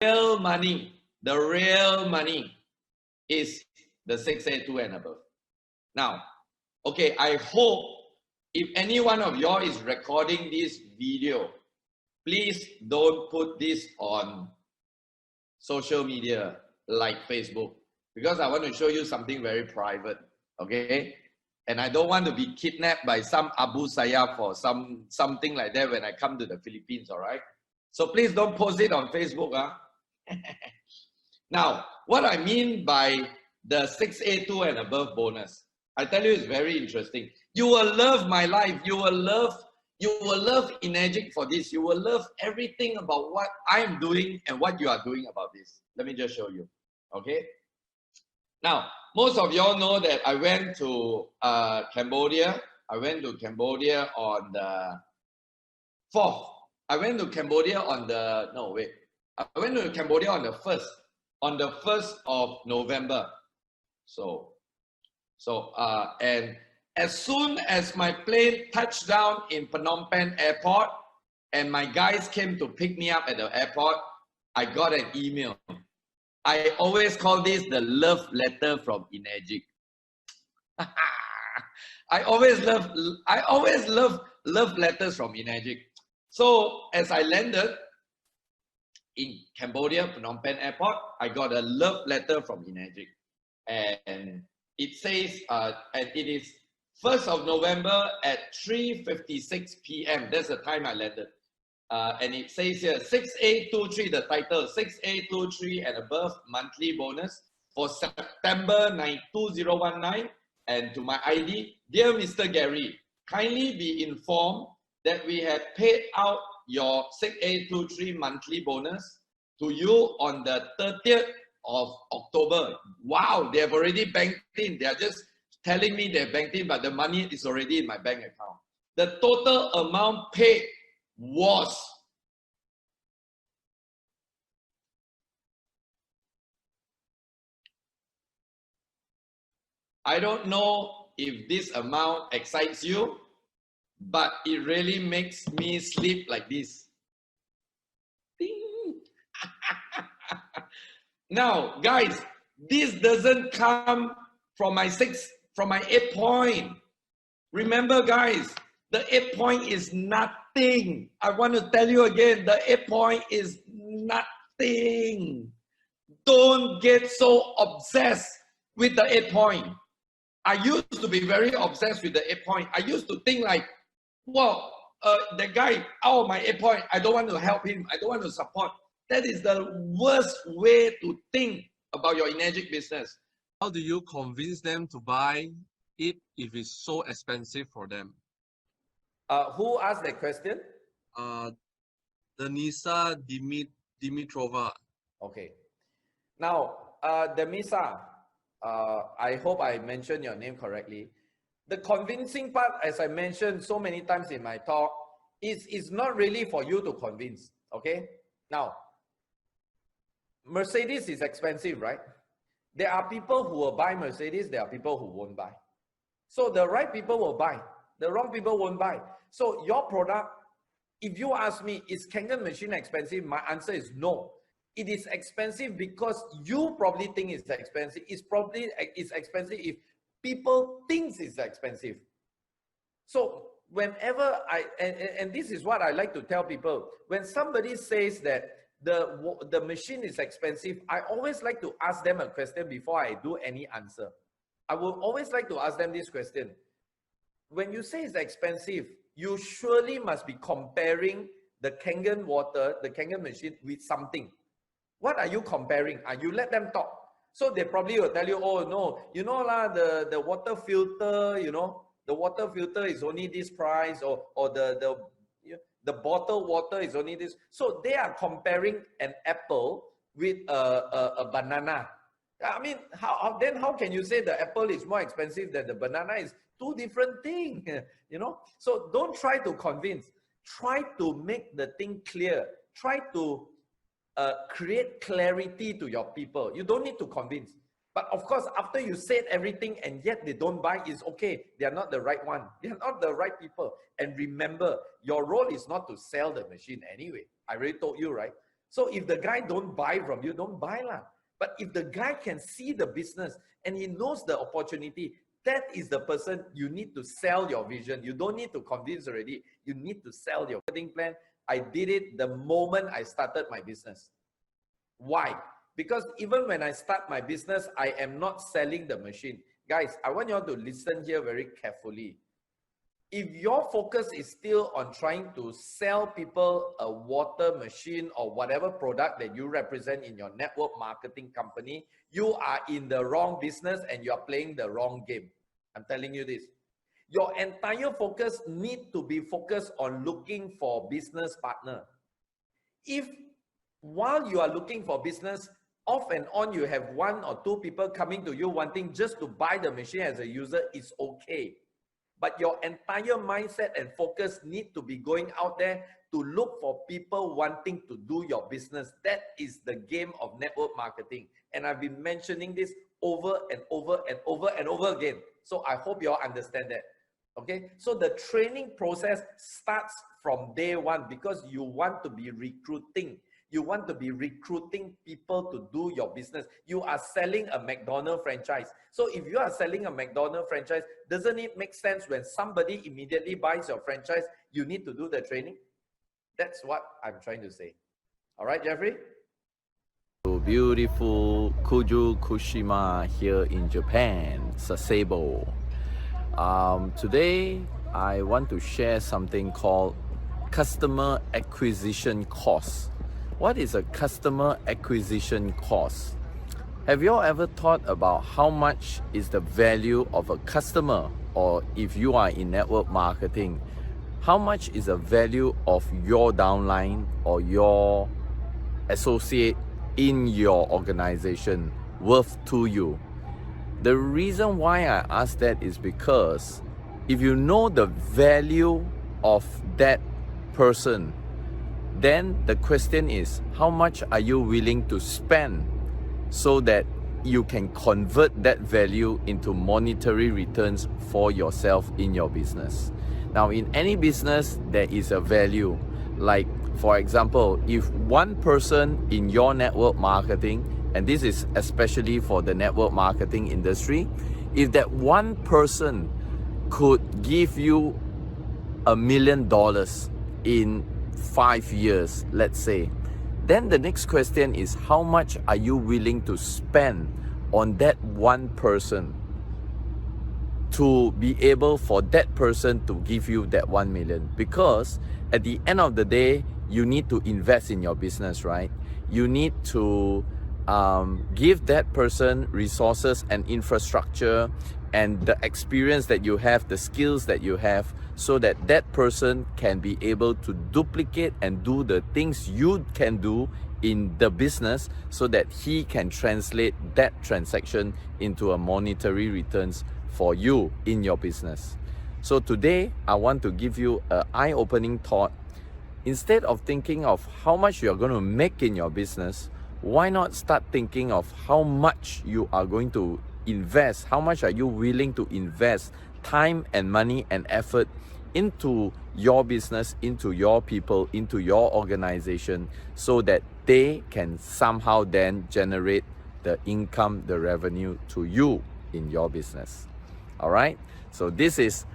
real money is the 682 and above. Now, okay, I hope if any one of y'all is recording this video, please don't put this on social media like Facebook, because I want to show you something very private, okay? And I don't want to be kidnapped by some Abu Sayyaf or something like that when I come to the Philippines, all right? So please don't post it on Facebook. Huh? Now, what I mean by the 682 and above bonus, I tell you, it's very interesting. You will love my life. You will love Energic for this. You will love everything about what I'm doing and what you are doing about this. Let me just show you. Okay. Now, most of y'all know that I went to Cambodia. I went to Cambodia on the 4th. I went to Cambodia on the, no, wait. I went to Cambodia on the 1st. On the 1st of November. And as soon as my plane touched down in Phnom Penh Airport and my guys came to pick me up at the airport, I got an email. I always call this the love letter from Energic. I always love love letters from Energic. So as I landed in Cambodia, Phnom Penh Airport, I got a love letter from Energic. And it says, and it is 1st of November at 3:56 p.m. That's the time I landed. And it says here, 6823, the title, 6823 and above monthly bonus for September 2019. And to my ID, dear Mr. Gary, kindly be informed that we have paid out your 6823 monthly bonus to you on the 30th of October. Wow, they have already banked in. They are just telling me they're banked in, but the money is already in my bank account. The total amount paid was I don't know if this amount excites you, but it really makes me sleep like this. Ding. Now, guys, this doesn't come from my 8 point. Remember, guys, the 8 point is nothing. I want to tell you again, the 8 point is nothing. Don't get so obsessed with the 8 point. I used to be very obsessed with the 8 point. I used to think like, well, the guy, oh, my 8 point, I don't want to help him. I don't want to support. That is the worst way to think about your Energic business. How do you convince them to buy it if it's so expensive for them? Who asked that question? Denisa Dimitrova. Okay. Now, Demisa, I hope I mentioned your name correctly. The convincing part, as I mentioned so many times in my talk, is not really for you to convince, okay? Now, Mercedes is expensive, right? There are people who will buy Mercedes, there are people who won't buy. So the right people will buy, the wrong people won't buy. So your product, if you ask me, is Kangen machine expensive? My answer is no. It is expensive because you probably think it's expensive. It's expensive if people think it's expensive. So whenever and this is what I like to tell people, when somebody says that the machine is expensive, I always like to ask them a question before I do any answer. I will always like to ask them this question. When you say it's expensive, you surely must be comparing the Kangen water, the Kangen machine with something. What are you comparing? You let them talk. So they probably will tell you, oh no, you know lah, the water filter, you know, the water filter is only this price, or the bottled water is only this. So they are comparing an apple with a banana. I mean, how can you say the apple is more expensive than the banana? Is two different things, you know? So don't try to convince. Try to make the thing clear. Try to create clarity to your people. You don't need to convince. But of course, after you said everything and yet they don't buy, it's okay. They are not the right one. They are not the right people. And remember, your role is not to sell the machine anyway. I already told you, right? So if the guy don't buy from you, don't buy lah. But if the guy can see the business and he knows the opportunity, that is the person you need to sell your vision. You don't need to convince already. You need to sell your marketing plan. I did it the moment I started my business. Why? Because even when I start my business, I am not selling the machine. Guys, I want you all to listen here very carefully. If your focus is still on trying to sell people a water machine or whatever product that you represent in your network marketing company, you are in the wrong business and you are playing the wrong game. I'm telling you this. Your entire focus needs to be focused on looking for business partner. If while you are looking for business, off and on you have 1 or 2 people coming to you wanting just to buy the machine as a user, it's okay. But your entire mindset and focus need to be going out there to look for people wanting to do your business. That is the game of network marketing. And I've been mentioning this over and over and over and over again. So I hope you all understand that. Okay, so the training process starts from day one because you want to be recruiting. You want to be recruiting people to do your business. You are selling a McDonald's franchise. So if you are selling a McDonald's franchise, doesn't it make sense when somebody immediately buys your franchise, you need to do the training? That's what I'm trying to say. All right, Jeffrey? Beautiful Kuju Kushima here in Japan, Sasebo. Today, I want to share something called customer acquisition cost. What is a customer acquisition cost? Have you all ever thought about how much is the value of a customer, or if you are in network marketing, how much is the value of your downline or your associate in your organization worth to you? The reason why I ask that is because if you know the value of that person, then the question is, how much are you willing to spend so that you can convert that value into monetary returns for yourself in your business? Now, in any business, there is a value. Like, for example, if one person in your network marketing, and this is especially for the network marketing industry, if that one person could give you $1 million in 5 years, let's say, then the next question is, how much are you willing to spend on that one person to be able for that person to give you that 1 million? Because at the end of the day, you need to invest in your business, right? You need to give that person resources and infrastructure and the experience that you have, the skills that you have, so that that person can be able to duplicate and do the things you can do in the business, so that he can translate that transaction into a monetary returns for you in your business. So today, I want to give you an eye-opening thought. Instead of thinking of how much you're going to make in your business, why not start thinking of how much you are going to invest? How much are you willing to invest time and money and effort into your business, into your people, into your organization, so that they can somehow then generate the income, the revenue to you in your business? All right. So this is